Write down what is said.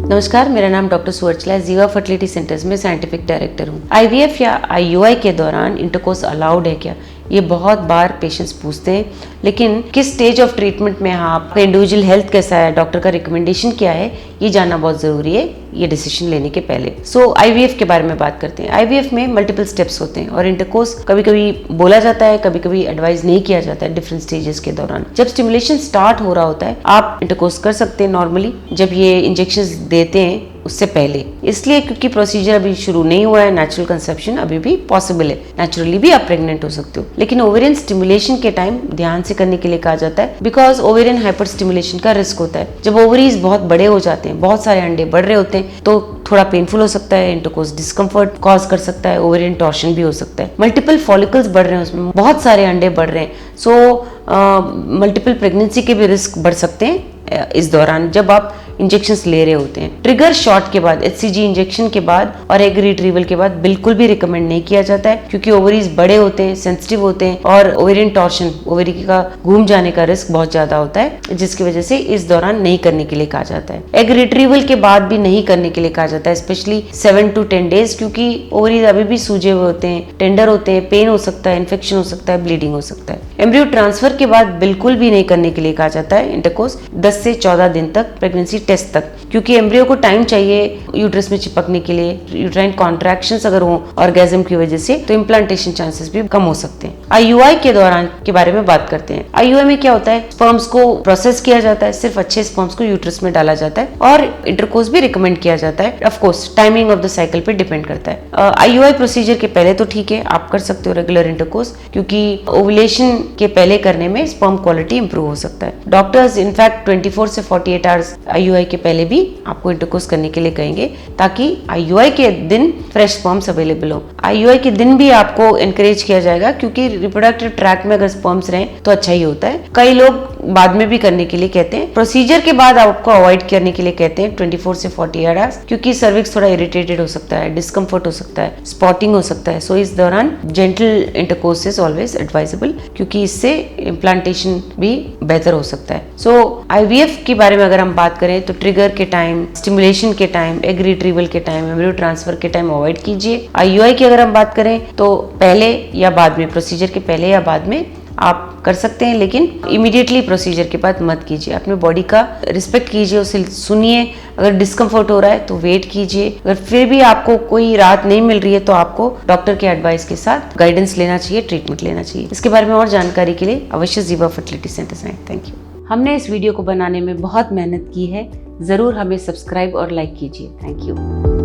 नमस्कार, मेरा नाम डॉक्टर सुवर्चला जीवा फर्टिलिटी सेंटर्स में साइंटिफिक डायरेक्टर हूँ। आईवीएफ या आईयूआई के दौरान इंटरकोर्स अलाउड है क्या, ये बहुत बार पेशेंट्स पूछते हैं। लेकिन किस स्टेज ऑफ ट्रीटमेंट में आपका इंडिविजुअल हेल्थ कैसा है, डॉक्टर का रिकमेंडेशन क्या है, ये जानना बहुत ज़रूरी है ये डिसीजन लेने के पहले। सो आईवीएफ के बारे में बात करते हैं। आईवीएफ में मल्टीपल स्टेप्स होते हैं और इंटरकोर्स कभी कभी बोला जाता है, कभी कभी एडवाइस नहीं किया जाता है डिफरेंट स्टेजेस के दौरान। जब स्टिमुलेशन स्टार्ट हो रहा होता है आप इंटरकोर्स कर सकते हैं नॉर्मली, जब ये इंजेक्शंस देते हैं उससे पहले, इसलिए क्योंकि प्रोसीजर अभी शुरू नहीं हुआ है, नेचुरल कंसेप्शन अभी भी पॉसिबल है, नेचुरली भी आप प्रेग्नेंट हो सकते हो। लेकिन ओवेरियन स्टिमुलेशन के टाइम ध्यान से करने के लिए कहा जाता है, बिकॉज ओवेरियन हाइपर स्टिमुलेशन का रिस्क होता है। जब ओवरीज बहुत बड़े हो जाते हैं, बहुत सारे अंडे बढ़ रहे होते हैं, तो थोड़ा पेनफुल हो सकता है, इंटरकोर्स डिस्कम्फर्ट कॉज कर सकता है, ओवेरियन टॉर्शन भी हो सकता है। मल्टीपल फॉलिकल्स बढ़ रहे हैं, उसमें बहुत सारे अंडे बढ़ रहे हैं, सो मल्टीपल प्रेगनेंसी के भी रिस्क बढ़ सकते हैं इस दौरान जब आप इंजेक्शंस ले रहे होते हैं। ट्रिगर शॉट के बाद, एचसीजी इंजेक्शन के बाद और एग रिट्रीवल के बाद बिल्कुल भी रिकमेंड नहीं किया जाता है, क्योंकि ओवरीज बड़े होते हैं, सेंसिटिव होते हैं और ओवेरियन टॉर्शन, ओवरी का घूम जाने का रिस्क बहुत ज्यादा होता है, जिसकी वजह से इस दौरान नहीं करने के लिए कहा जाता है। एग रिट्रीवल के बाद भी नहीं करने के लिए कहा जाता है, स्पेशली 7 to 10 days, क्योंकि ओवरीज अभी भी सूजे हुए होते हैं, टेंडर होते हैं, पेन हो सकता है, इन्फेक्शन हो सकता है, ब्लीडिंग हो सकता है। एम्ब्रियो ट्रांसफर के बाद बिल्कुल भी नहीं करने के लिए कहा जाता है इंटरकोर्स 10 से 14 दिन तक, प्रेगनेंसी टेस्ट तक, क्योंकि एम्ब्रियो को टाइम चाहिए यूट्रस में चिपकने के लिए। यूट्राइन कॉन्ट्रैक्शंस अगर हो ऑर्गेज्म की वजह से तो इम्प्लांटेशन चांसेस भी कम हो सकते हैं। आईयूआई के दौरान के बारे में बात करते हैं। आईयूआई में क्या होता है, स्पर्म्स को प्रोसेस किया जाता है, सिर्फ अच्छे स्पर्म्स को यूट्रस में डाला जाता है और इंटरकोर्स भी रिकमेंड किया जाता है। Of course timing of the cycle पे डिपेंड करता है। आईयूआई प्रोसीजर के पहले तो ठीक है, आप कर सकते हो रेगुलर इंटरकोर्स, क्योंकि ओवुलेशन के पहले करने में स्पर्म क्वालिटी इंप्रूव हो सकता है। डॉक्टर्स इनफैक्ट 24 से 48 आवर्स आईयूआई के पहले भी आपको इंटरकोर्स करने के लिए कहेंगे, ताकि आईयूआई के दिन फ्रेश स्पर्म्स अवेलेबल हो। आईयूआई के दिन भी आपको एनकरेज किया जाएगा, क्योंकि रिप्रोडक्टिव ट्रैक में अगर स्पर्म्स रहें तो अच्छा ही होता है। कई लोग बाद में भी करने के लिए कहते हैं, प्रोसीजर के बाद आपको अवॉइड करने के लिए कहते हैं 24 से 48 आवर्स, क्योंकि सर्विक्स थोड़ा इरिटेटेड हो सकता है, डिस्कम्फर्ट हो सकता है, स्पॉटिंग हो सकता है। सो इस दौरान gentle intercourse is always advisable, क्योंकि इससे इम्प्लांटेशन भी बेहतर हो सकता है। सो आईवीएफ के बारे में अगर हम बात करें तो ट्रिगर के टाइम, स्टिमुलेशन के टाइम, एग रिट्रीवल के टाइम, एम्ब्रियो ट्रांसफर के टाइम अवॉइड कीजिए। आईयूआई की अगर हम बात करें तो पहले या बाद में, प्रोसीजर के पहले या बाद में आप कर सकते हैं, लेकिन इमीडिएटली प्रोसीजर के बाद मत कीजिए। अपने बॉडी का रिस्पेक्ट कीजिए, उसे सुनिए। अगर डिस्कम्फर्ट हो रहा है तो वेट कीजिए। अगर फिर भी आपको कोई राहत नहीं मिल रही है तो आपको डॉक्टर के एडवाइस के साथ गाइडेंस लेना चाहिए, ट्रीटमेंट लेना चाहिए। इसके बारे में और जानकारी के लिए अवश्य जीवा फर्टिलिटी सेंटर आए। Thank you. हमने इस वीडियो को बनाने में बहुत मेहनत की है, ज़रूर हमें सब्सक्राइब और लाइक कीजिए। Thank you.